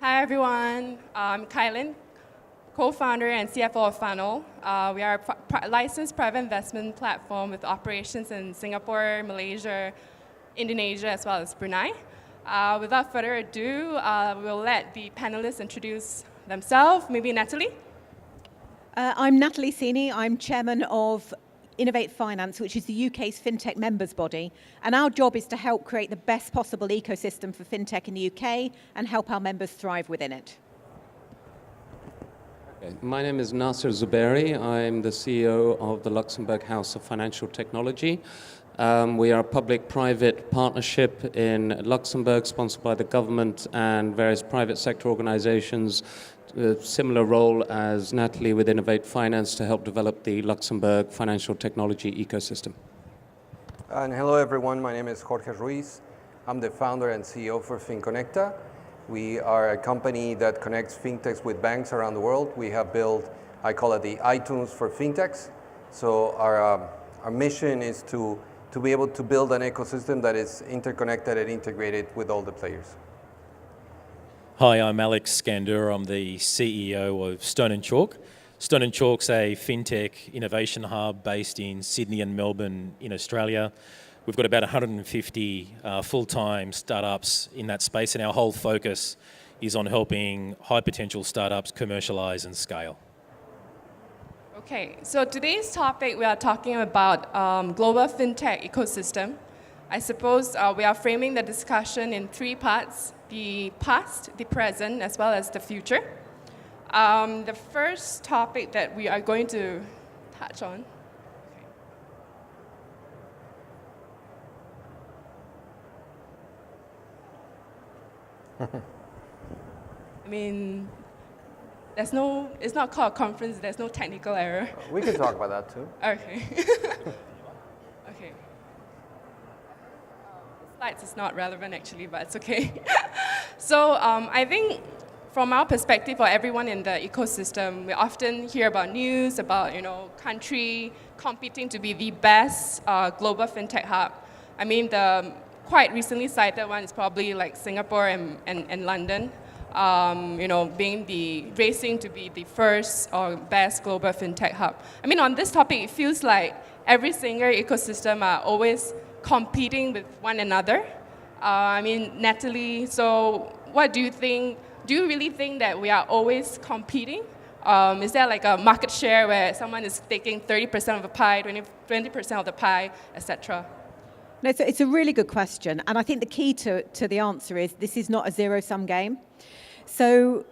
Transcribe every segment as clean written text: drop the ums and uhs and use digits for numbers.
Hi everyone, I'm Khai, co-founder and CFO of Fundnel. We are a licensed private investment platform with operations in Singapore, Malaysia, Indonesia, as well as Brunei. Without further ado, we'll let the panelists introduce themselves. Maybe Natalie? I'm Natalie Ceeney. I'm chairman of Innovate Finance, which is the UK's FinTech members body. And our job is to help create the best possible ecosystem for FinTech in the UK and help our members thrive within it. Okay. My name is Nasir Zubairi. I'm the CEO of the Luxembourg House of Financial Technology. We are a public-private partnership in Luxembourg, sponsored by the government and various private sector organizations. A similar role as Natalie with Innovate Finance to help develop the Luxembourg financial technology ecosystem. And hello everyone, my name is Jorge Ruiz. I'm the founder and CEO for FinConecta. We are a company that connects fintechs with banks around the world. We have built, I call it the iTunes for fintechs. So our mission is to be able to build an ecosystem that is interconnected and integrated with all the players. Hi, I'm Alex Scandurra. I'm the CEO of Stone & Chalk. Stone & Chalk's a fintech innovation hub based in Sydney and Melbourne in Australia. We've got about 150 full-time startups in that space, and our whole focus is on helping high-potential startups commercialize and scale. Okay, so today's topic, we are talking about global fintech ecosystem. I suppose we are framing the discussion in three parts: the past, the present, as well as the future. The first topic that we are going to touch on. I mean, it's not called a conference, there's no technical error. We can talk about that too. Okay. Okay. Slides is not relevant actually, but it's okay. So I think from our perspective, for everyone in the ecosystem, we often hear about news about country competing to be the best global fintech hub. I mean, the quite recently cited one is probably like Singapore and London, being the racing to be the first or best global fintech hub. I mean, on this topic, it feels like every single ecosystem are always competing with one another. I mean, Natalie, so what do you think? Do you really think that we are always competing? Is there like a market share where someone is taking 30% of the pie, 20% of the pie, etc.? No, it's a really good question. And I think the key to the answer is this is not a zero-sum game. So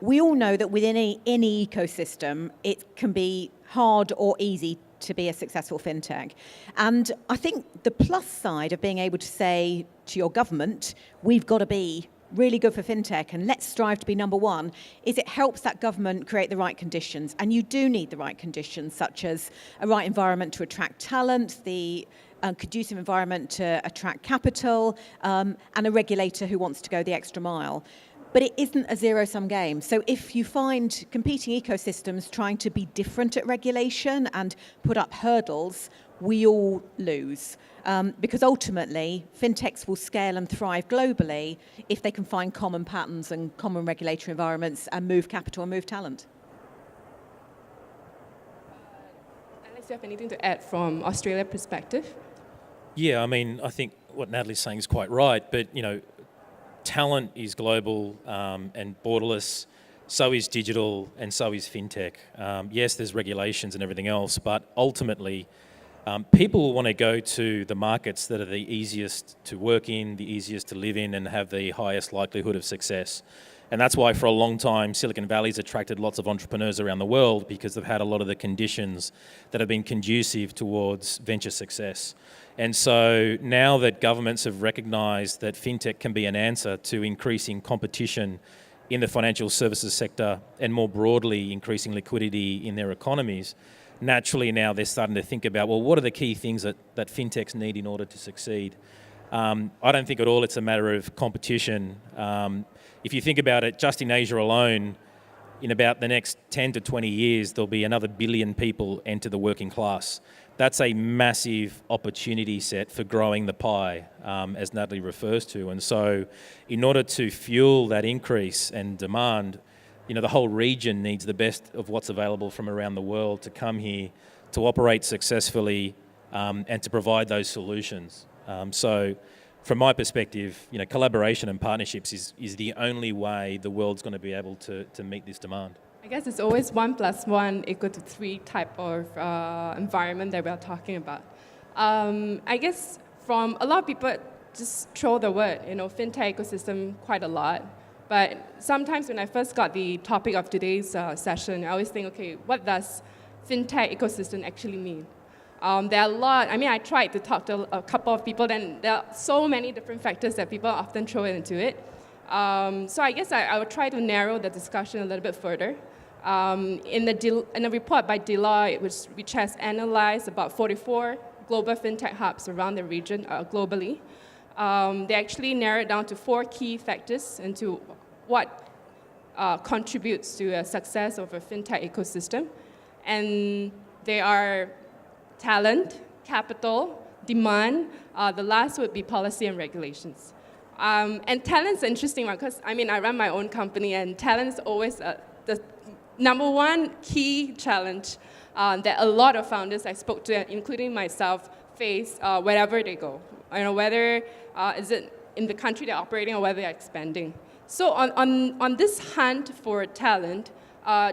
we all know that within any ecosystem, it can be hard or easy to be a successful fintech. And I think the plus side of being able to say to your government, we've got to be really good for fintech and let's strive to be number one, is it helps that government create the right conditions. And you do need the right conditions, such as a right environment to attract talent, the conducive environment to attract capital, and a regulator who wants to go the extra mile. But it isn't a zero-sum game. So if you find competing ecosystems trying to be different at regulation and put up hurdles, we all lose. Because ultimately, fintechs will scale and thrive globally if they can find common patterns and common regulatory environments and move capital and move talent. Alex, do you have anything to add from Australia perspective? Yeah, I mean, I think what Natalie's saying is quite right, but talent is global and borderless, so is digital, and so is fintech. Yes, there's regulations and everything else, but ultimately, people want to go to the markets that are the easiest to work in, the easiest to live in, and have the highest likelihood of success. And that's why for a long time, Silicon Valley's attracted lots of entrepreneurs around the world, because they've had a lot of the conditions that have been conducive towards venture success. And so now that governments have recognised that fintech can be an answer to increasing competition in the financial services sector and more broadly increasing liquidity in their economies, naturally now they're starting to think about, well, what are the key things that fintechs need in order to succeed? I don't think at all it's a matter of competition. If you think about it, just in Asia alone, in about the next 10 to 20 years, there'll be another 1 billion people enter the working class. that's a massive opportunity set for growing the pie, as Natalie refers to. And so in order to fuel that increase and demand, the whole region needs the best of what's available from around the world to come here, to operate successfully, and to provide those solutions. So from my perspective, collaboration and partnerships is the only way the world's going to be able to meet this demand. I guess it's always 1 + 1 = 3 type of environment that we are talking about. I guess from a lot of people just throw the word, fintech ecosystem quite a lot. But sometimes when I first got the topic of today's session, I always think, okay, what does fintech ecosystem actually mean? There are a lot, I tried to talk to a couple of people, and there are so many different factors that people often throw into it. So I guess I would try to narrow the discussion a little bit further. In a report by Deloitte, which has analyzed about 44 global fintech hubs around the region globally, they actually narrowed down to 4 key factors into what contributes to a success of a fintech ecosystem. And they are talent, capital, demand. The last would be policy and regulations. And talent's an interesting one because, I run my own company, and talent is always the number one key challenge that a lot of founders I spoke to, including myself, face wherever they go. Whether is it in the country they're operating or whether they're expanding. So on this hunt for talent,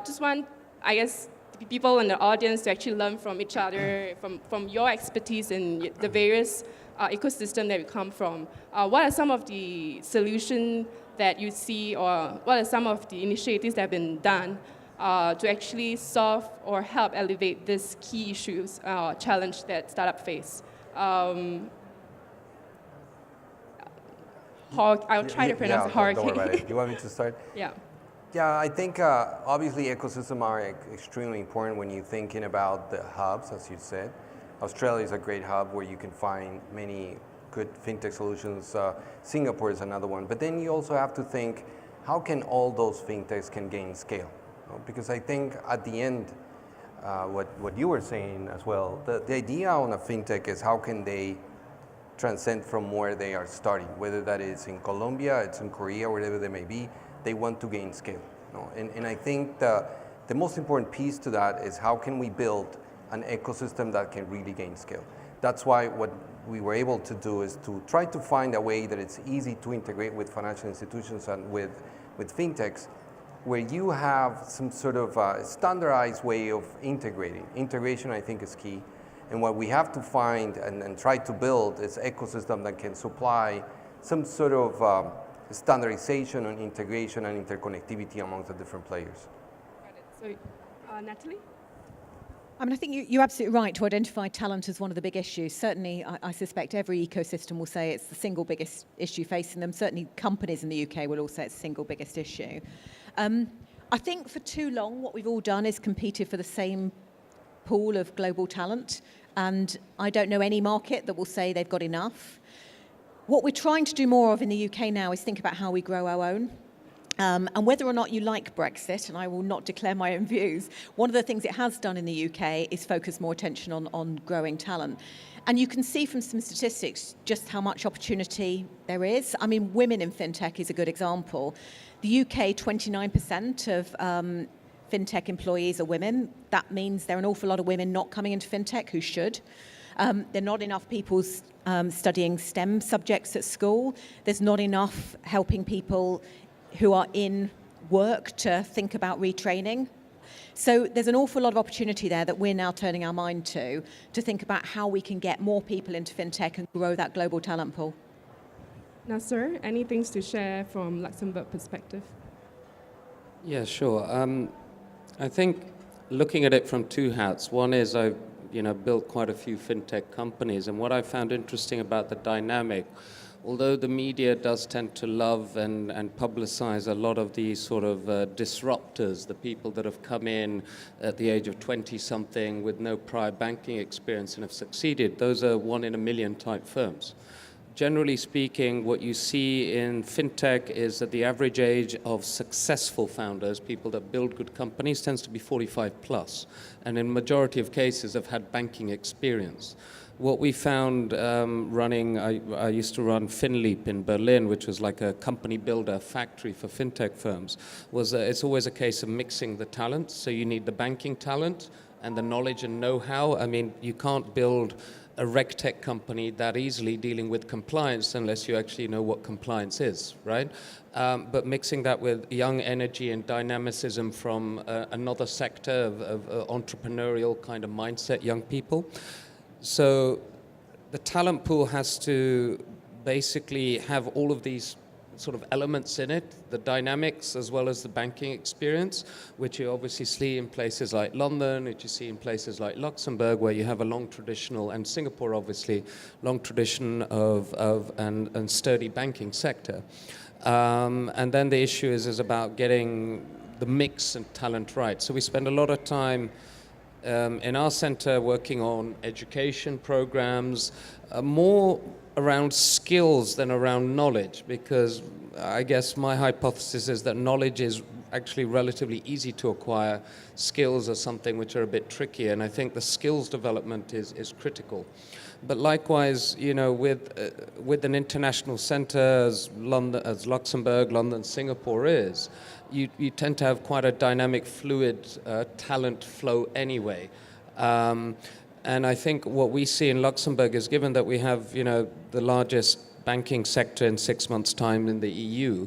just want, I guess, people in the audience to actually learn from each other, from your expertise in the various ecosystem that we come from. What are some of the solutions that you see, or what are some of the initiatives that have been done to actually solve or help elevate these key issues, challenge that startup face? I'll try to pronounce Jorge. Don't worry about it. You want me to start? Yeah. Yeah, I think obviously ecosystems are extremely important when you're thinking about the hubs, as you said. Australia is a great hub where you can find many good fintech solutions. Singapore is another one. But then you also have to think, how can all those fintechs can gain scale? Because I think at the end, what you were saying as well, the idea on a fintech is how can they transcend from where they are starting, whether that is in Colombia, it's in Korea, wherever they may be, they want to gain scale. And I think the most important piece to that is how can we build an ecosystem that can really gain scale. That's why what we were able to do is to try to find a way that it's easy to integrate with financial institutions and with fintechs, where you have some sort of standardized way of integrating. Integration, I think, is key. And what we have to find and try to build is ecosystem that can supply some sort of standardization and integration and interconnectivity amongst the different players. Got it. So, Natalie? I think you're absolutely right to identify talent as one of the big issues. Certainly, I suspect every ecosystem will say it's the single biggest issue facing them. Certainly, companies in the UK will all say it's the single biggest issue. I think for too long, what we've all done is competed for the same pool of global talent, and I don't know any market that will say they've got enough. What we're trying to do more of in the UK now is think about how we grow our own. And whether or not you like Brexit, and I will not declare my own views, one of the things it has done in the UK is focus more attention on growing talent. And you can see from some statistics just how much opportunity there is. Women in FinTech is a good example. The UK, 29% of FinTech employees are women. That means there are an awful lot of women not coming into FinTech who should. There are not enough people studying STEM subjects at school. There's not enough helping people who are in work to think about retraining. So there's an awful lot of opportunity there that we're now turning our mind to think about how we can get more people into FinTech and grow that global talent pool. Nasir, any things to share from Luxembourg perspective? Yeah, sure. I think looking at it from two hats. One is I've built quite a few fintech companies, and what I found interesting about the dynamic, although the media does tend to love and publicize a lot of these sort of disruptors, the people that have come in at the age of 20-something with no prior banking experience and have succeeded, those are 1 in a million type firms. generally speaking, what you see in FinTech is that the average age of successful founders, people that build good companies, tends to be 45 plus, and in majority of cases have had banking experience. What we found I used to run FinLeap in Berlin, which was like a company builder factory for FinTech firms, was that it's always a case of mixing the talent. So you need the banking talent and the knowledge and know-how. I mean, you can't build a RegTech company that easily dealing with compliance unless you actually know what compliance is, right? But mixing that with young energy and dynamicism from another sector of entrepreneurial kind of mindset, young people. So the talent pool has to basically have all of these sort of elements in it, the dynamics as well as the banking experience, which you obviously see in places like London, which you see in places like Luxembourg, where you have a long traditional, and Singapore obviously, long tradition and sturdy banking sector. And then the issue is about getting the mix and talent right. So we spend a lot of time in our center working on education programs, more around skills than around knowledge, because I guess my hypothesis is that knowledge is actually relatively easy to acquire. Skills are something which are a bit tricky, and I think the skills development is critical. But likewise, you know, with an international center as Luxembourg, London, Singapore is, you tend to have quite a dynamic, fluid talent flow anyway. And I think what we see in Luxembourg is, given that we have, you know, the largest banking sector in 6 months' time in the EU,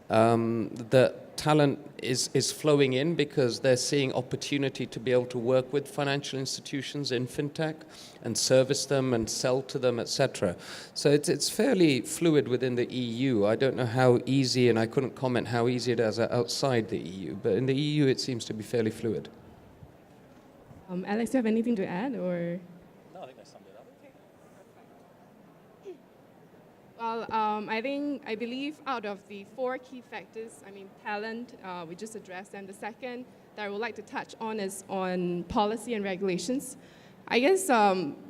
the talent is flowing in because they're seeing opportunity to be able to work with financial institutions in FinTech and service them and sell to them, etc. So it's fairly fluid within the EU. I don't know how easy, and I couldn't comment how easy it is outside the EU, but in the EU it seems to be fairly fluid. Alex, do you have anything to add, or? No, I think that summed it up. Well, I believe out of the 4 key factors, talent, we just addressed them. The second that I would like to touch on is on policy and regulations. I guess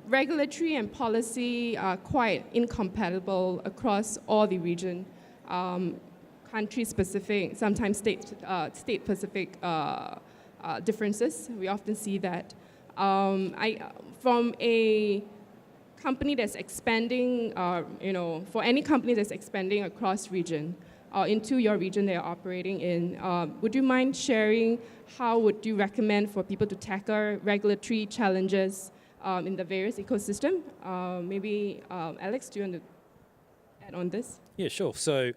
regulatory and policy are quite incompatible across all the region, country-specific, sometimes state-specific differences. We often see that. From a company that's expanding, for any company that's expanding across region, into your region they're operating in, would you mind sharing how would you recommend for people to tackle regulatory challenges in the various ecosystem? Maybe, Alex, do you want to add on this? Yeah, sure. So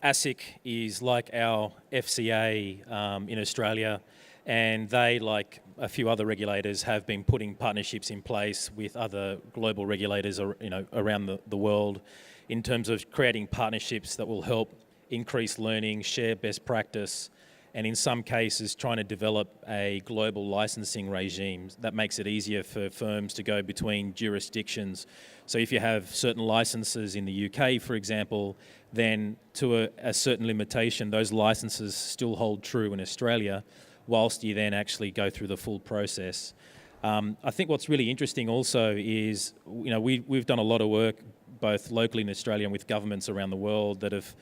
ASIC is like our FCA in Australia, and they, like a few other regulators, have been putting partnerships in place with other global regulators, around the world, in terms of creating partnerships that will help increase learning, share best practice, and in some cases trying to develop a global licensing regime that makes it easier for firms to go between jurisdictions. So if you have certain licenses in the UK, for example, then to a certain limitation, those licenses still hold true in Australia, whilst you then actually go through the full process. I think what's really interesting also is, we've done a lot of work both locally in Australia and with governments around the world that have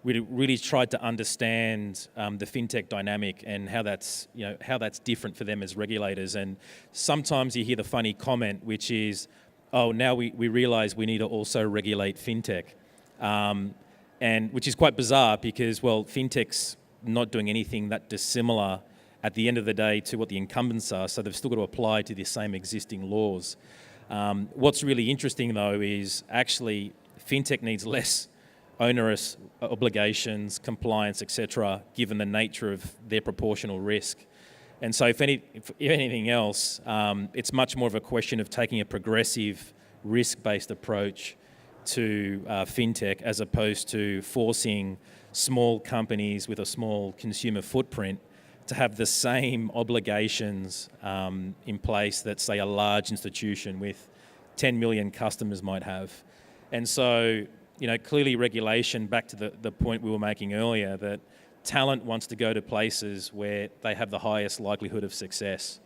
really tried to understand the FinTech dynamic and how that's different for them as regulators. And sometimes you hear the funny comment, which is, oh, now we realise we need to also regulate FinTech. And which is quite bizarre because, well, FinTech's not doing anything that dissimilar at the end of the day to what the incumbents are, so they've still got to apply to the same existing laws. What's really interesting, though, is actually FinTech needs less onerous obligations, compliance, etc., given the nature of their proportional risk. And so if anything else, it's much more of a question of taking a progressive, risk-based approach to FinTech as opposed to forcing small companies with a small consumer footprint to have the same obligations in place that, say, a large institution with 10 million customers might have. And so, clearly regulation, back to the point we were making earlier, that talent wants to go to places where they have the highest likelihood of success.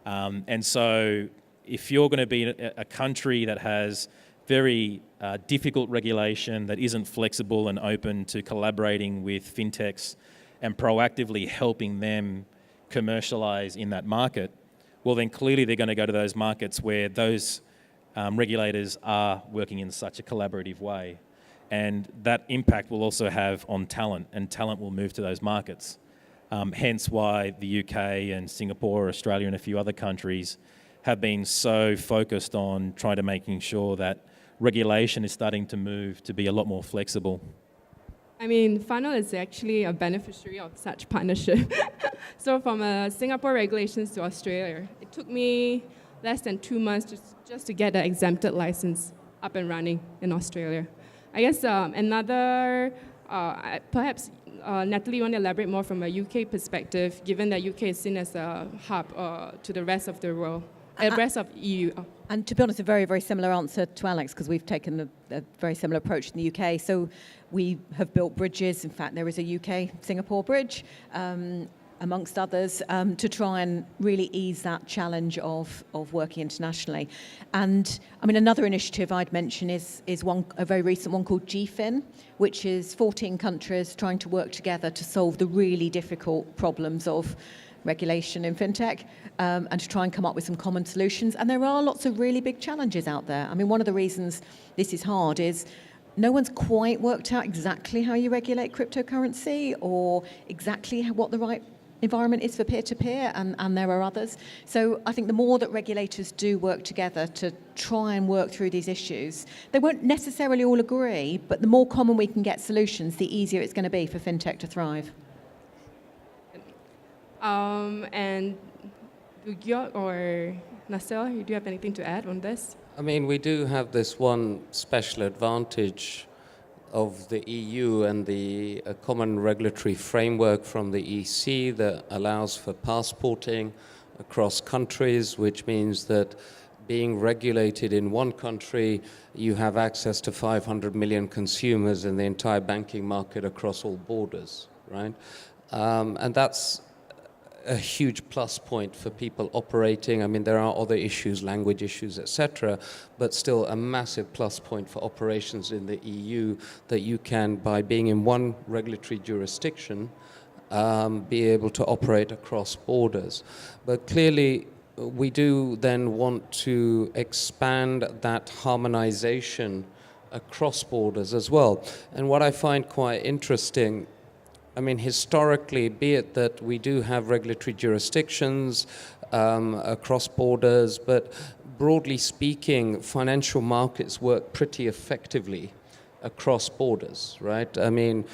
And so if you're going to be a country that has very difficult regulation that isn't flexible and open to collaborating with fintechs and proactively helping them commercialise in that market, well then clearly they're going to go to those markets where those regulators are working in such a collaborative way. And that impact will also have on talent, and talent will move to those markets. Hence why the UK and Singapore, Australia and a few other countries have been so focused on trying to making sure that regulation is starting to move to be a lot more flexible. I mean, Fundnel is actually a beneficiary of such partnership. So from Singapore regulations to Australia, it took me less than 2 months just to get the exempted license up and running in Australia. I guess perhaps Natalie, you want to elaborate more from a UK perspective, given that UK is seen as a hub to the rest of the world, rest of EU. And to be honest, a very, very similar answer to Alex, because we've taken a very similar approach in the UK. So we have built bridges. In fact, there is a UK-Singapore bridge, amongst others, to try and really ease that challenge of working internationally. And I mean, another initiative I'd mention is a very recent one called GFIN, which is 14 countries trying to work together to solve the really difficult problems of regulation in fintech, and to try and come up with some common solutions. And there are lots of really big challenges out there. I mean, one of the reasons this is hard is no one's quite worked out exactly how you regulate cryptocurrency or exactly what the right environment is for peer-to-peer, and there are others. So I think the more that regulators do work together to try and work through these issues, they won't necessarily all agree, but the more common we can get solutions, the easier it's going to be for fintech to thrive. And Jorge or Nasir, do you have anything to add on this? I mean, we do have this one special advantage of the EU and the common regulatory framework from the EC that allows for passporting across countries, which means that being regulated in one country, you have access to 500 million consumers in the entire banking market across all borders, right? And that's a huge plus point for people operating. I mean, there are other issues, language issues, etc., but still a massive plus point for operations in the EU that you can, by being in one regulatory jurisdiction, be able to operate across borders. But clearly, we do then want to expand that harmonization across borders as well. And what I find quite interesting, I mean, historically, be it that we do have regulatory jurisdictions across borders, but broadly speaking, financial markets work pretty effectively across borders, right? I mean,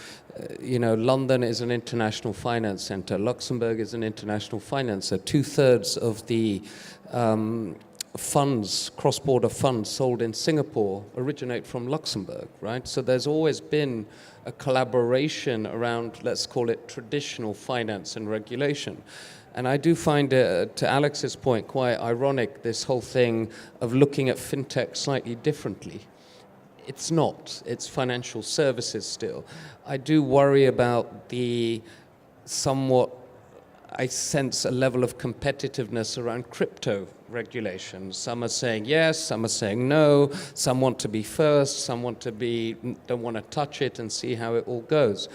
London is an international finance center. Luxembourg is an international finance center. 2/3 of the funds, cross-border funds sold in Singapore originate from Luxembourg, right? So there's always been a collaboration around, let's call it, traditional finance and regulation. And I do find, to Alex's point, quite ironic, this whole thing of looking at fintech slightly differently. It's not. It's financial services still. I do worry about the somewhat, I sense a level of competitiveness around crypto regulation. Some are saying yes, some are saying no, some want to be first, some don't want to touch it and see how it all goes,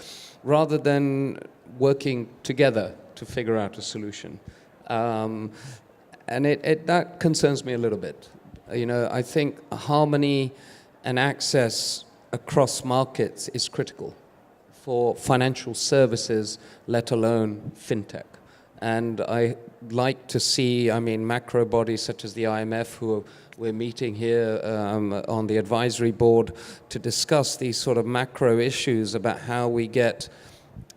rather than working together to figure out a solution. And that concerns me a little bit. I think harmony and access across markets is critical for financial services, let alone fintech. And I like to see, macro bodies such as the IMF, who we're meeting here on the advisory board to discuss these sort of macro issues about how we get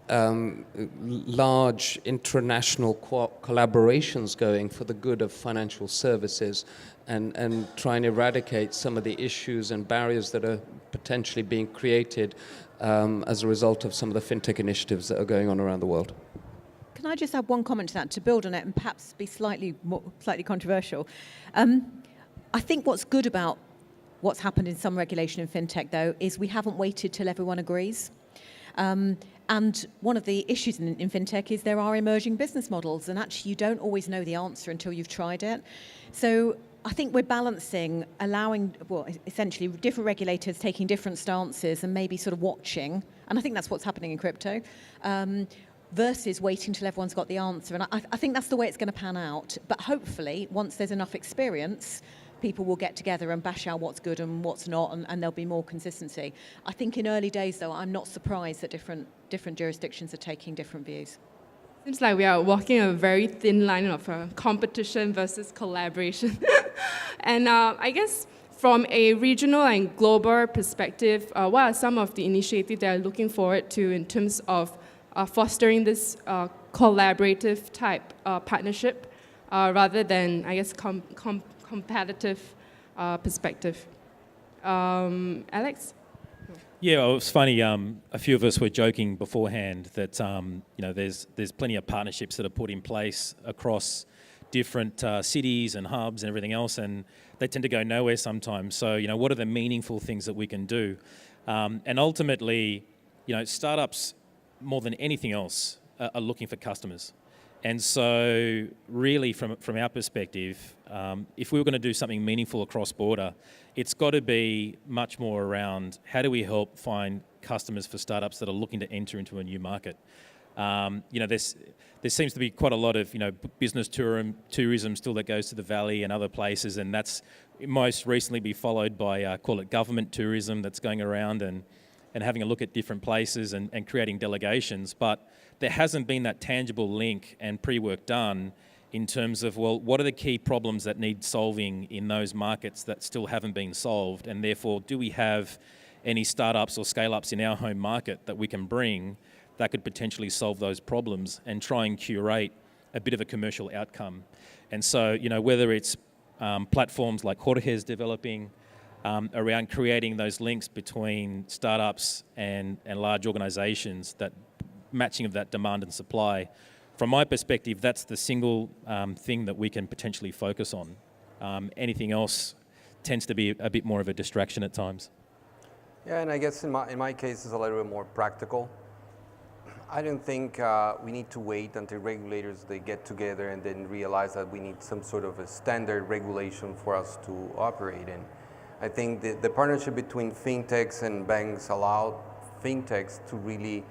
large international collaborations going for the good of financial services, and try and eradicate some of the issues and barriers that are potentially being created as a result of some of the fintech initiatives that are going on around the world. Can I just add one comment to that to build on it and perhaps be slightly controversial? I think what's good about what's happened in some regulation in fintech, though, is we haven't waited till everyone agrees. And one of the issues in fintech is there are emerging business models, and actually you don't always know the answer until you've tried it. So I think we're balancing allowing, well, essentially different regulators taking different stances and maybe sort of watching, and I think that's what's happening in crypto, versus waiting till everyone's got the answer. And I think that's the way it's going to pan out. But hopefully, once there's enough experience, people will get together and bash out what's good and what's not, and there'll be more consistency. I think in early days, though, I'm not surprised that different jurisdictions are taking different views. Seems like we are walking a very thin line of competition versus collaboration. And I guess from a regional and global perspective, what are some of the initiatives that are looking forward to in terms of fostering this collaborative type partnership rather than, I guess, competitive perspective? Alex? Yeah, well, it was funny. A few of us were joking beforehand that there's plenty of partnerships that are put in place across different cities and hubs and everything else, and they tend to go nowhere sometimes. So what are the meaningful things that we can do? And ultimately, startups more than anything else are looking for customers. And so really from our perspective, if we were going to do something meaningful across border, it's got to be much more around how do we help find customers for startups that are looking to enter into a new market. There seems to be quite a lot of business tourism still that goes to the valley and other places, and that's most recently be followed by call it government tourism that's going around and having a look at different places and creating delegations. But there hasn't been that tangible link and pre-work done in terms of, well, what are the key problems that need solving in those markets that still haven't been solved? And therefore, do we have any startups or scale-ups in our home market that we can bring that could potentially solve those problems and try and curate a bit of a commercial outcome? And so, whether it's platforms like Jorge is developing, around creating those links between startups and large organizations, that matching of that demand and supply. From my perspective, that's the single thing that we can potentially focus on. Anything else tends to be a bit more of a distraction at times. Yeah, and I guess in my case, it's a little bit more practical. I don't think we need to wait until regulators, they get together and then realize that we need some sort of a standard regulation for us to operate in. I think the partnership between fintechs and banks allow fintechs to really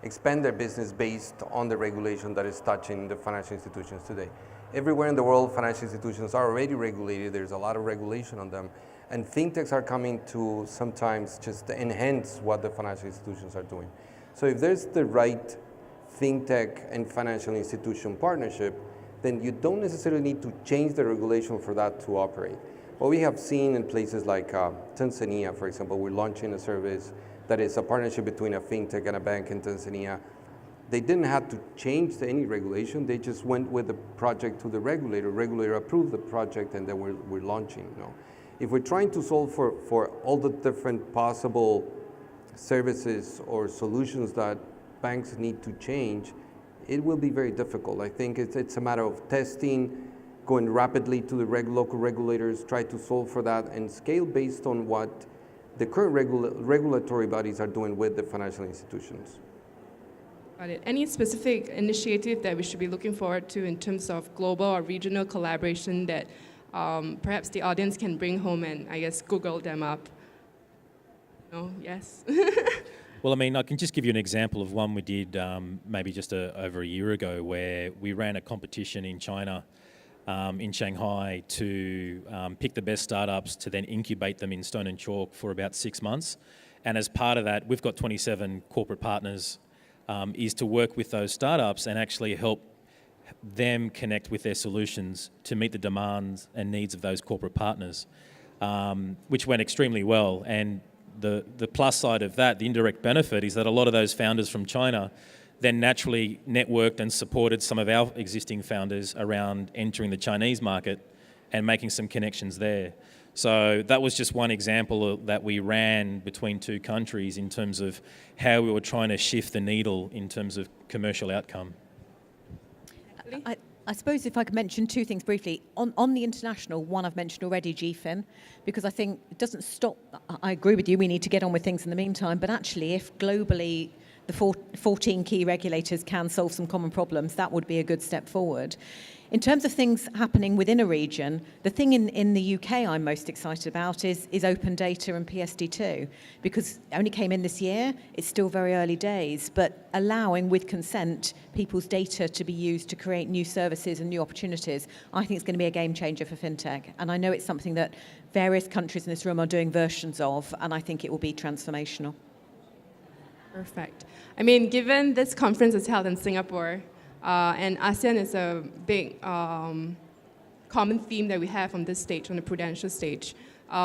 expand their business based on the regulation that is touching the financial institutions today. Everywhere in the world, financial institutions are already regulated. There's a lot of regulation on them. And fintechs are coming to sometimes just enhance what the financial institutions are doing. So if there's the right fintech and financial institution partnership, then you don't necessarily need to change the regulation for that to operate. What we have seen in places like Tanzania, for example, we're launching a service that is a partnership between a fintech and a bank in Tanzania. They didn't have to change any regulation. They just went with the project to the regulator. Regulator approved the project, and then we're launching. If we're trying to solve for all the different possible services or solutions that banks need to change, it will be very difficult. I think it's a matter of testing, going rapidly to the local regulators, try to solve for that, and scale based on what the current regulatory bodies are doing with the financial institutions. Got it. Any specific initiative that we should be looking forward to in terms of global or regional collaboration that perhaps the audience can bring home and, I guess, Google them up? No? Yes? Well, I mean, I can just give you an example of one we did maybe just over a year ago, where we ran a competition in China, in Shanghai, to pick the best startups to then incubate them in Stone and Chalk for about 6 months. And as part of that, we've got 27 corporate partners, is to work with those startups and actually help them connect with their solutions to meet the demands and needs of those corporate partners, which went extremely well. And the plus side of that, the indirect benefit, is that a lot of those founders from China then naturally networked and supported some of our existing founders around entering the Chinese market and making some connections there. So that was just one example that we ran between two countries in terms of how we were trying to shift the needle in terms of commercial outcome. I suppose if I could mention two things briefly. On the international, one I've mentioned already, GFIN, because I think it doesn't stop. I agree with you, we need to get on with things in the meantime, but actually if globally the 14 key regulators can solve some common problems, that would be a good step forward. In terms of things happening within a region, the thing in the UK I'm most excited about is open data and PSD2, because it only came in this year. It's still very early days, but allowing, with consent, people's data to be used to create new services and new opportunities, I think it's going to be a game changer for FinTech. And I know it's something that various countries in this room are doing versions of, and I think it will be transformational. Perfect. I mean, given this conference is held in Singapore, and ASEAN is a big common theme that we have on this stage, on the prudential stage,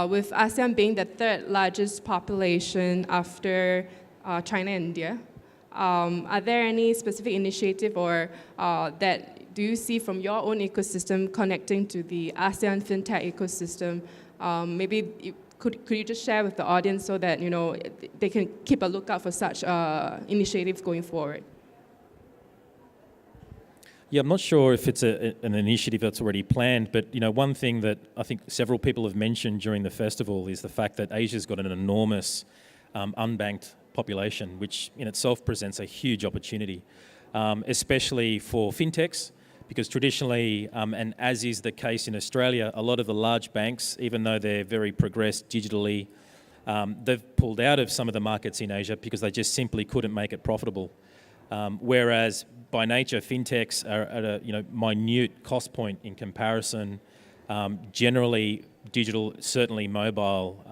with ASEAN being the third largest population after China and India, are there any specific initiative or that do you see from your own ecosystem connecting to the ASEAN FinTech ecosystem? Maybe could you just share with the audience so that they can keep a lookout for such initiatives going forward? Yeah, I'm not sure if it's an initiative that's already planned, but one thing that I think several people have mentioned during the festival is the fact that Asia's got an enormous unbanked population, which in itself presents a huge opportunity, especially for fintechs, because traditionally, and as is the case in Australia, a lot of the large banks, even though they're very progressed digitally, they've pulled out of some of the markets in Asia because they just simply couldn't make it profitable. Whereas by nature, fintechs are at a minute cost point in comparison, generally digital, certainly mobile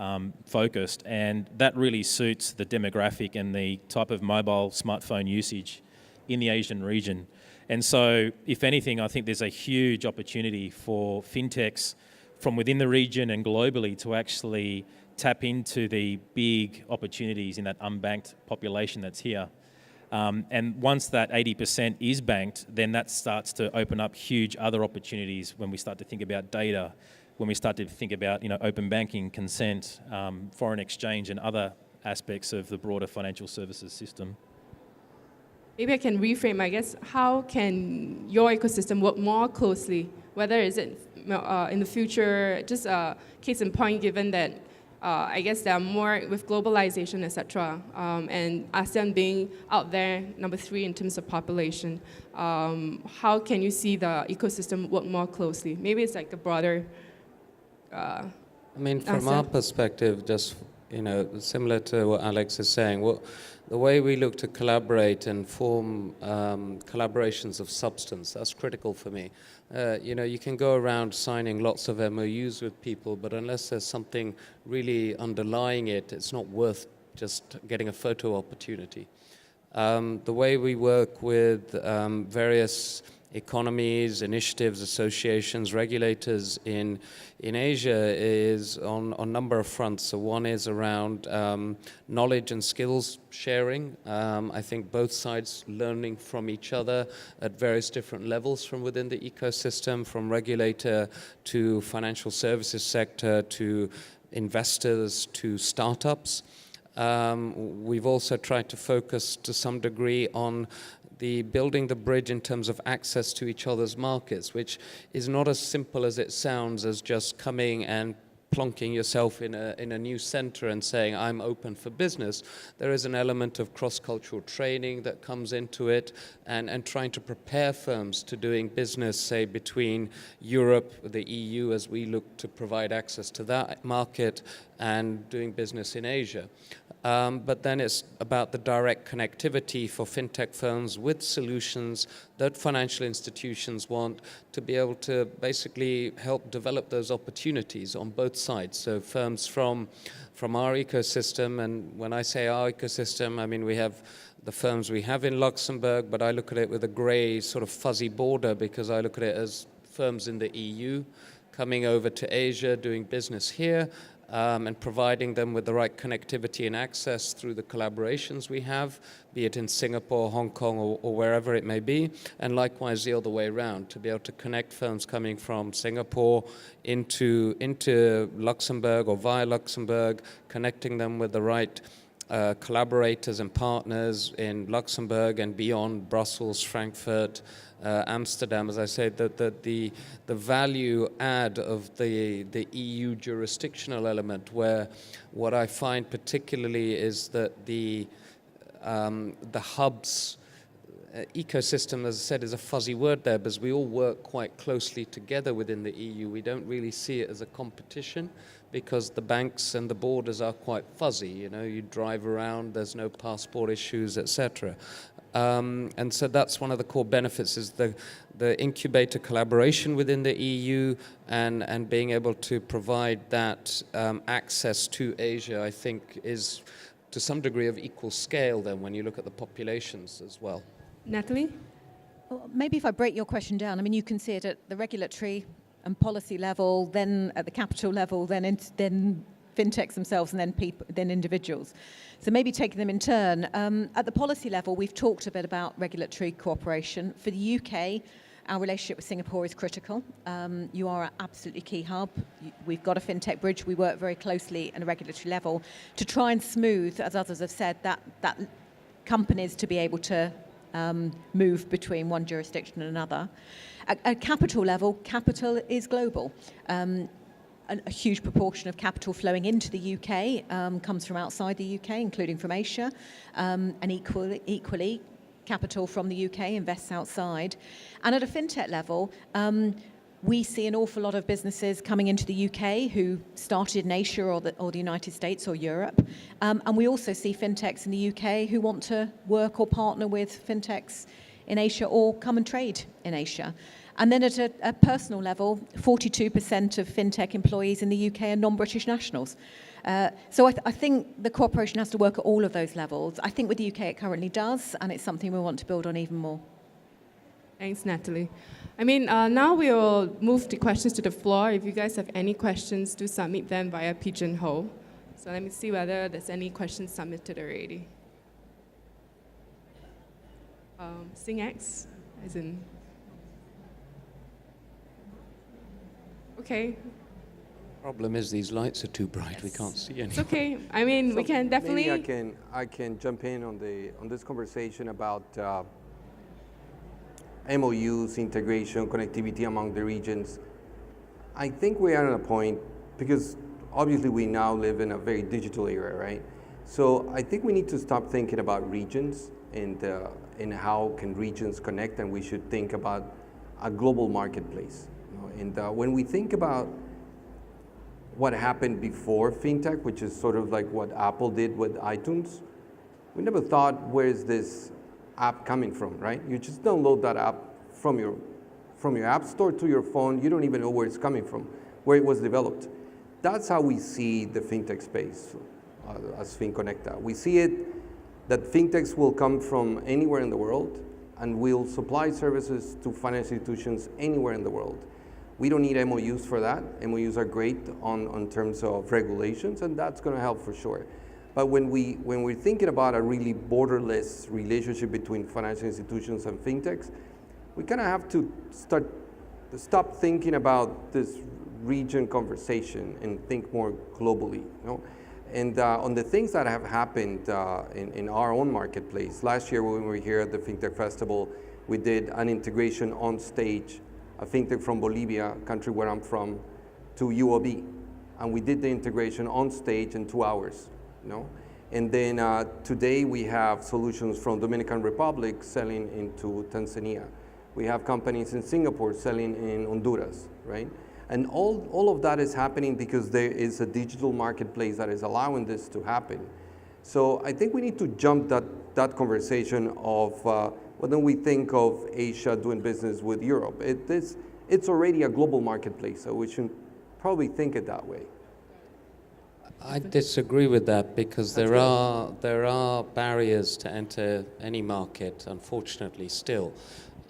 focused, and that really suits the demographic and the type of mobile smartphone usage in the Asian region. And so, if anything, I think there's a huge opportunity for fintechs from within the region and globally to actually tap into the big opportunities in that unbanked population that's here. And once that 80% is banked, then that starts to open up huge other opportunities when we start to think about data, when we start to think about open banking, consent, foreign exchange and other aspects of the broader financial services system. Maybe I can reframe, I guess, how can your ecosystem work more closely? Whether is it in the future, just a case in point, given that I guess there are more with globalization, etc., and ASEAN being out there, number 3 in terms of population. How can you see the ecosystem work more closely? Maybe it's like a broader. I mean, from our perspective, just similar to what Alex is saying, the way we look to collaborate and form collaborations of substance, that's critical for me. You can go around signing lots of MOUs with people, but unless there's something really underlying it, it's not worth just getting a photo opportunity. The way we work with various economies, initiatives, associations, regulators in Asia is on a number of fronts. So one is around knowledge and skills sharing. I think both sides learning from each other at various different levels from within the ecosystem, from regulator to financial services sector to investors to startups. We've also tried to focus to some degree on building the bridge in terms of access to each other's markets, which is not as simple as it sounds as just coming and plonking yourself in a new center and saying, I'm open for business. There is an element of cross-cultural training that comes into it and trying to prepare firms to doing business, say, between Europe, the EU, as we look to provide access to that market, and doing business in Asia. But then it's about the direct connectivity for fintech firms with solutions that financial institutions want to be able to basically help develop those opportunities on both sides. So firms from our ecosystem, and when I say our ecosystem, I mean we have the firms we have in Luxembourg, but I look at it with a grey sort of fuzzy border because I look at it as firms in the EU coming over to Asia, doing business here, and providing them with the right connectivity and access through the collaborations we have, be it in Singapore, Hong Kong, or wherever it may be, and likewise the other way around, to be able to connect firms coming from Singapore into Luxembourg or via Luxembourg, connecting them with the right collaborators and partners in Luxembourg and beyond, Brussels, Frankfurt, Amsterdam. As I said, that the value add of the EU jurisdictional element, where what I find particularly is that the hubs ecosystem, as I said, is a fuzzy word there, because we all work quite closely together within the EU. We don't really see it as a competition, because the banks and the borders are quite fuzzy. You know, you drive around, there's no passport issues, etc. And so that's one of the core benefits, is the incubator collaboration within the EU, and being able to provide that access to Asia, I think, is to some degree of equal scale then when you look at the populations as well. Natalie? Well, maybe if I break your question down, I mean, you can see it at the regulatory and policy level, then at the capital level, then fintechs themselves, and then individuals. So maybe taking them in turn. At the policy level, we've talked a bit about regulatory cooperation. For the UK, our relationship with Singapore is critical. You are an absolutely key hub. We've got a fintech bridge. We work very closely at a regulatory level to try and smooth, as others have said, that companies to be able to move between one jurisdiction and another. At capital level, capital is global. A huge proportion of capital flowing into the UK comes from outside the UK, including from Asia, and equally, capital from the UK invests outside. And at a fintech level, we see an awful lot of businesses coming into the UK who started in Asia or the United States or Europe. And we also see fintechs in the UK who want to work or partner with fintechs in Asia or come and trade in Asia. And then at a personal level, 42% of fintech employees in the UK are non-British nationals. So I think the cooperation has to work at all of those levels. I think with the UK it currently does, and it's something we want to build on even more. Thanks, Natalie. I mean, now we will move the questions to the floor. If you guys have any questions, do submit them via Pigeonhole. So let me see whether there's any questions submitted already. SingX, as in... Okay. Problem is these lights are too bright. Yes. We can't see anything. It's okay. I mean, we can definitely... Maybe I can jump in on this conversation about MOUs, integration, connectivity among the regions. I think we are at a point, because obviously we now live in a very digital era, right? So I think we need to stop thinking about regions and how can regions connect, and we should think about a global marketplace. And when we think about what happened before FinTech, which is sort of like what Apple did with iTunes, we never thought, where is this app coming from, right? You just download that app from your app store to your phone. You don't even know where it's coming from, where it was developed. That's how we see the FinTech space as FinConecta. We see it that FinTechs will come from anywhere in the world and will supply services to financial institutions anywhere in the world. We don't need MOUs for that. MOUs are great on terms of regulations, and that's going to help for sure. But when we're thinking about a really borderless relationship between financial institutions and fintechs, we kind of have to stop thinking about this region conversation and think more globally. You know? And on the things that have happened in our own marketplace, last year when we were here at the FinTech Festival, we did an integration on stage, a fintech from Bolivia, country where I'm from, to UOB. And we did the integration on stage in 2 hours. You know? And then today we have solutions from Dominican Republic selling into Tanzania. We have companies in Singapore selling in Honduras, right? And all of that is happening because there is a digital marketplace that is allowing this to happen. So I think we need to jump that conversation of when we think of Asia doing business with Europe. It's already a global marketplace, so we should probably think it that way. I disagree with that, because there are barriers to enter any market, unfortunately, still.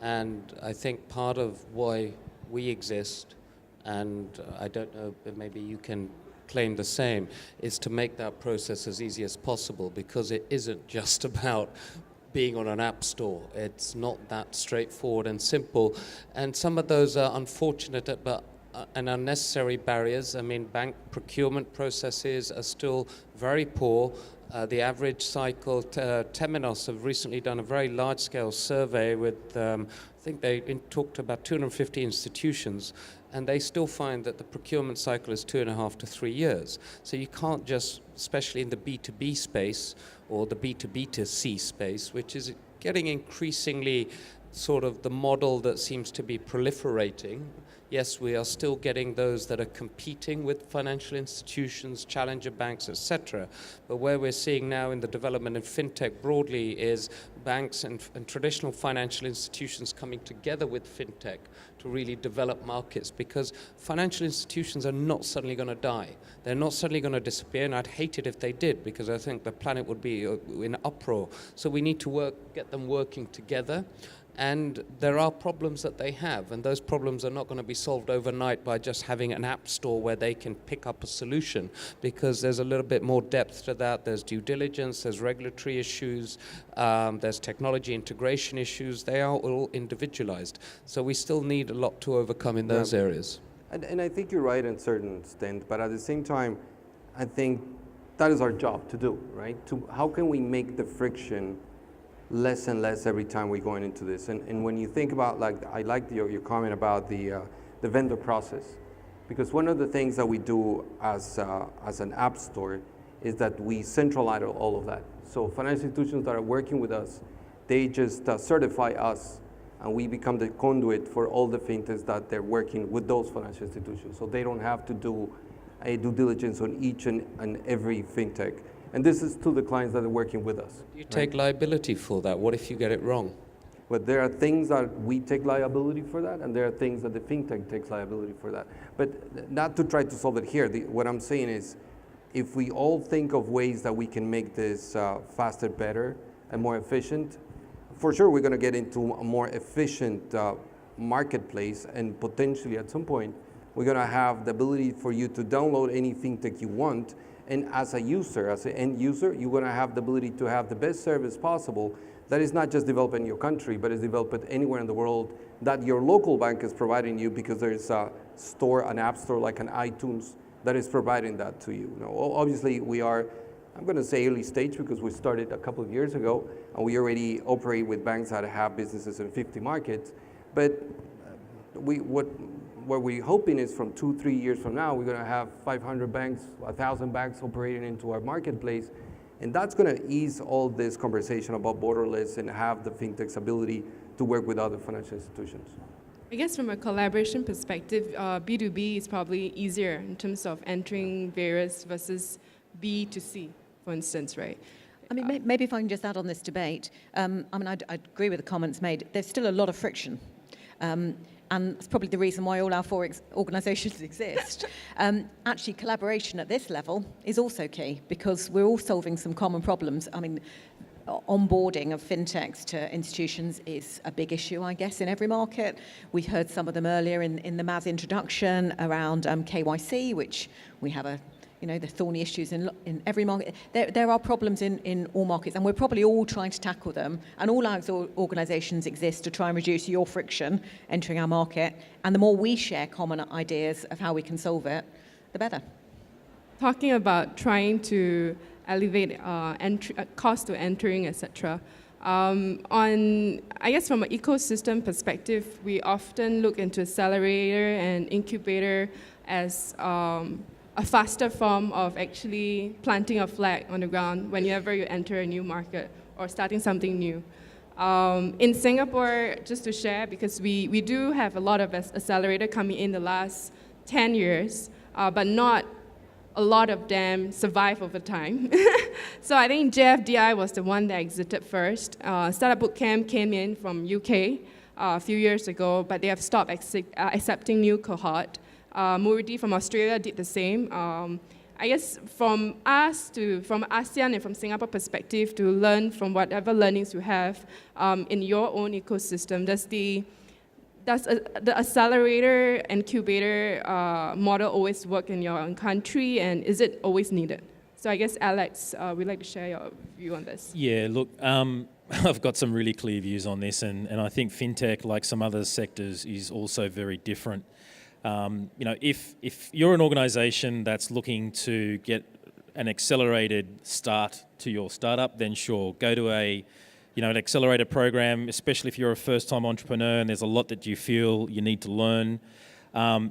And I think part of why we exist, and I don't know, but maybe you can claim the same, is to make that process as easy as possible, because it isn't just about being on an app store. It's not that straightforward and simple. And some of those are unfortunate and unnecessary barriers. I mean, bank procurement processes are still very poor. The average cycle, Temenos have recently done a very large-scale survey with, I think they talked to about 250 institutions, and they still find that the procurement cycle is 2.5 to 3 years. So you can't just, especially in the B2B space or the B2B2C space, which is getting increasingly sort of the model that seems to be proliferating. Yes, we are still getting those that are competing with financial institutions, challenger banks, etc. But where we're seeing now in the development of fintech broadly is banks and traditional financial institutions coming together with fintech to really develop markets, because financial institutions are not suddenly going to die. They're not suddenly going to disappear, and I'd hate it if they did, because I think the planet would be in uproar. So we need to get them working together. And there are problems that they have, and those problems are not going to be solved overnight by just having an app store where they can pick up a solution, because there's a little bit more depth to that. There's due diligence, there's regulatory issues, there's technology integration issues. They are all individualized. So we still need a lot to overcome in those areas. And I think you're right in a certain extent, but at the same time, I think that is our job to do, right? How can we make the friction less and less every time we're going into this? And when you think about, like, I like your comment about the vendor process, because one of the things that we do as an app store is that we centralize all of that. So financial institutions that are working with us, they just certify us, and we become the conduit for all the fintechs that they're working with those financial institutions. So they don't have to do a due diligence on each and every fintech. And this is to the clients that are working with us. You take liability for that. What if you get it wrong? But there are things that we take liability for that, and there are things that the fintech takes liability for that. But not to try to solve it here. What I'm saying is, if we all think of ways that we can make this faster, better, and more efficient, for sure we're going to get into a more efficient marketplace, and potentially at some point we're going to have the ability for you to download any fintech you want. And as a user, as an end user, you're going to have the ability to have the best service possible that is not just developed in your country, but is developed anywhere in the world that your local bank is providing you, because there's a store, an app store like an iTunes that is providing that to you. Now, obviously, we are, I'm going to say early stage, because we started a couple of years ago, and we already operate with banks that have businesses in 50 markets. But what we're hoping is from 2-3 years from now, we're going to have 500 banks, 1,000 banks operating into our marketplace. And that's going to ease all this conversation about borderless and have the fintech's ability to work with other financial institutions. I guess from a collaboration perspective, B2B is probably easier in terms of entering various versus B2C, for instance, right? I mean, maybe if I can just add on this debate, I mean, I agree with the comments made. There's still a lot of friction. And it's probably the reason why all our four organisations exist. Actually, collaboration at this level is also key, because we're all solving some common problems. I mean, onboarding of fintechs to institutions is a big issue, I guess, in every market. We heard some of them earlier in the Maz introduction around KYC, which we have the thorny issues in every market. There are problems in all markets, and we're probably all trying to tackle them. And all our organisations exist to try and reduce your friction entering our market. And the more we share common ideas of how we can solve it, the better. Talking about trying to elevate cost to entering, etc. I guess from an ecosystem perspective, we often look into accelerator and incubator as a faster form of actually planting a flag on the ground whenever you enter a new market or starting something new. In Singapore, just to share, because we do have a lot of accelerator coming in the last 10 years, but not a lot of them survive over time. So I think JFDI was the one that exited first. Startup Bootcamp came in from UK a few years ago, but they have stopped accepting new cohort. Muridi from Australia did the same. I guess from ASEAN and from Singapore perspective, to learn from whatever learnings you have in your own ecosystem, does the accelerator incubator model always work in your own country, and is it always needed? So I guess, Alex, we'd like to share your view on this. Yeah, look, I've got some really clear views on this, and I think fintech, like some other sectors, is also very different. If you're an organisation that's looking to get an accelerated start to your startup, then sure, go to an accelerator program, especially if you're a first-time entrepreneur and there's a lot that you feel you need to learn.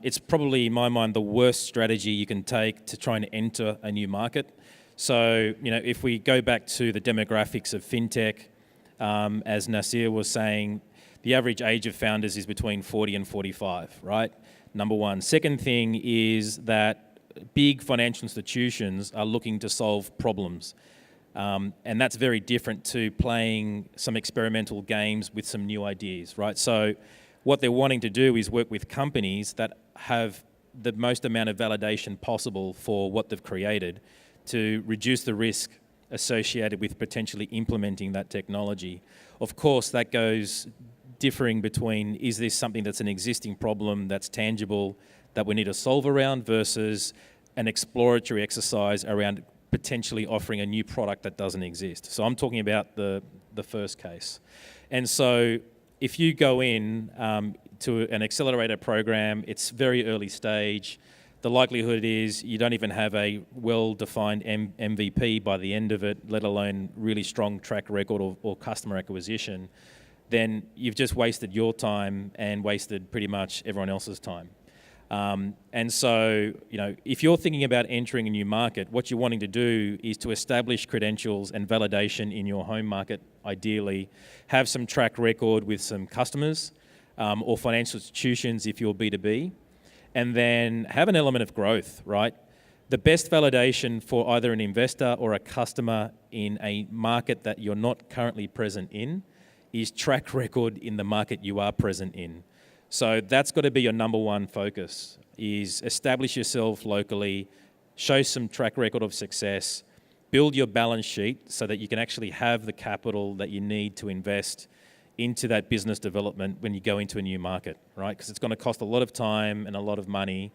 It's probably, in my mind, the worst strategy you can take to try and enter a new market. So, if we go back to the demographics of fintech, As Nasir was saying, the average age of founders is between 40 and 45, right? Number one. Second thing is that big financial institutions are looking to solve problems. And that's very different to playing some experimental games with some new ideas, right? So what they're wanting to do is work with companies that have the most amount of validation possible for what they've created to reduce the risk associated with potentially implementing that technology. Of course, that goes differing between, is this something that's an existing problem that's tangible that we need to solve around versus an exploratory exercise around potentially offering a new product that doesn't exist. So I'm talking about the first case. And so if you go in to an accelerator program, it's very early stage. The likelihood is you don't even have a well-defined MVP by the end of it, let alone really strong track record or customer acquisition, then you've just wasted your time and wasted pretty much everyone else's time. And so, if you're thinking about entering a new market, what you're wanting to do is to establish credentials and validation in your home market, ideally, have some track record with some customers or financial institutions if you're B2B, and then have an element of growth, right? The best validation for either an investor or a customer in a market that you're not currently present in is track record in the market you are present in. So that's got to be your number one focus, is establish yourself locally, show some track record of success, build your balance sheet so that you can actually have the capital that you need to invest into that business development when you go into a new market, right? Because it's going to cost a lot of time and a lot of money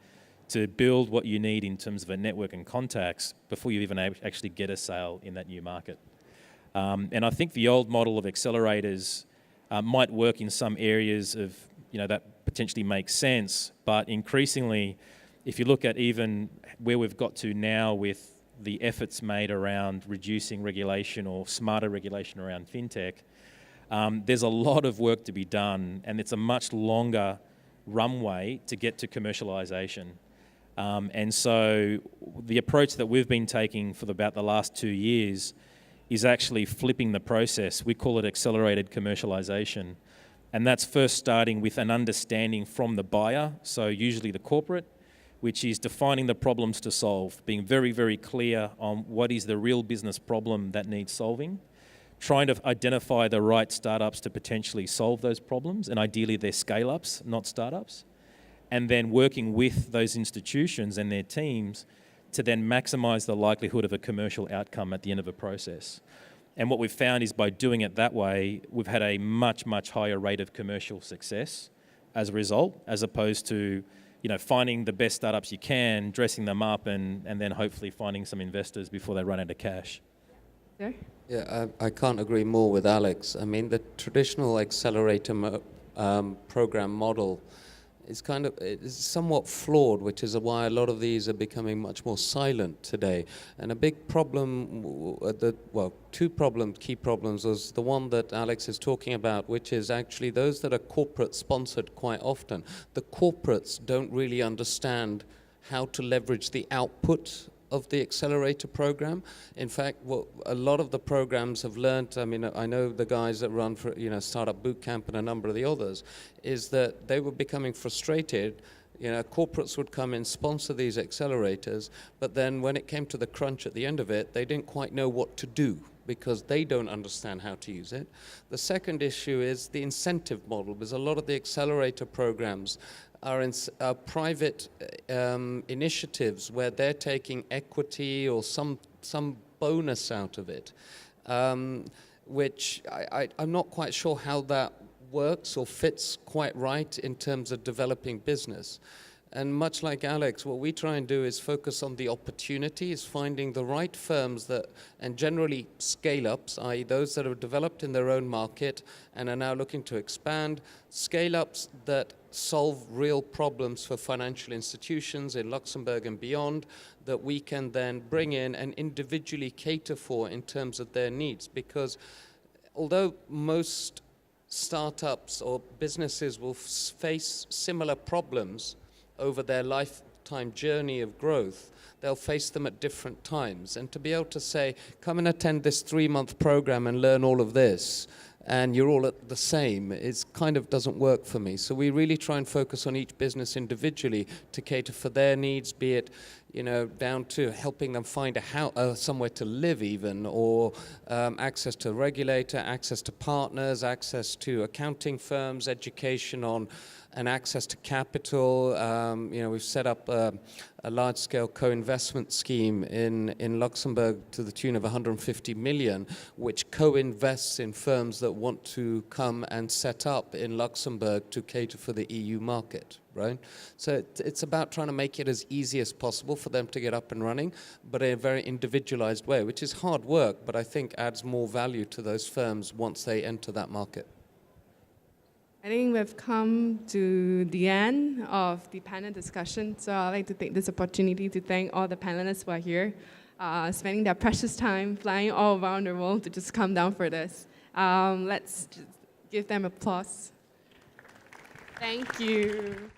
to build what you need in terms of a network and contacts before you even actually get a sale in that new market. And I think the old model of accelerators might work in some areas of that potentially makes sense, but increasingly, if you look at even where we've got to now with the efforts made around reducing regulation or smarter regulation around FinTech, there's a lot of work to be done, and it's a much longer runway to get to commercialization. And so the approach that we've been taking for about the last 2 years is actually flipping the process. We call it accelerated commercialization. And that's first starting with an understanding from the buyer, so usually the corporate, which is defining the problems to solve, being very, very clear on what is the real business problem that needs solving, trying to identify the right startups to potentially solve those problems, and ideally they're scale-ups, not startups, and then working with those institutions and their teams to then maximize the likelihood of a commercial outcome at the end of a process. And what we've found is by doing it that way, we've had a much, much higher rate of commercial success as a result, as opposed to, finding the best startups you can, dressing them up, and then hopefully finding some investors before they run out of cash. Yeah, I can't agree more with Alex. I mean, the traditional accelerator program model is somewhat flawed, which is why a lot of these are becoming much more silent today. And a big problem, key problems, was the one that Alex is talking about, which is actually those that are corporate sponsored quite often. The corporates don't really understand how to leverage the output of the accelerator program. In fact, what a lot of the programs have learned, I know the guys that run for Startup Bootcamp and a number of the others, is that they were becoming frustrated. Corporates would come and sponsor these accelerators, but then when it came to the crunch at the end of it, they didn't quite know what to do because they don't understand how to use it. The second issue is the incentive model, because a lot of the accelerator programs are private initiatives where they're taking equity or some bonus out of it, which I'm not quite sure how that works or fits quite right in terms of developing business. And much like Alex, what we try and do is focus on the opportunities, finding the right firms and generally scale-ups, i.e. those that have developed in their own market and are now looking to expand, scale-ups that solve real problems for financial institutions in Luxembourg and beyond, that we can then bring in and individually cater for in terms of their needs. Because although most startups or businesses will face similar problems over their lifetime journey of growth, they'll face them at different times. And to be able to say, come and attend this 3-month program and learn all of this, and you're all at the same. It kind of doesn't work for me. So we really try and focus on each business individually to cater for their needs, be it down to helping them find somewhere to live even, or access to a regulator, access to partners, access to accounting firms, education on and access to capital. We've set up a large-scale co-investment scheme in Luxembourg to the tune of 150 million, which co-invests in firms that want to come and set up in Luxembourg to cater for the EU market, right? So it's about trying to make it as easy as possible for them to get up and running, but in a very individualized way, which is hard work, but I think adds more value to those firms once they enter that market. I think we've come to the end of the panel discussion, so I'd like to take this opportunity to thank all the panelists who are here, spending their precious time flying all around the world to just come down for this. Let's just give them applause. Thank you.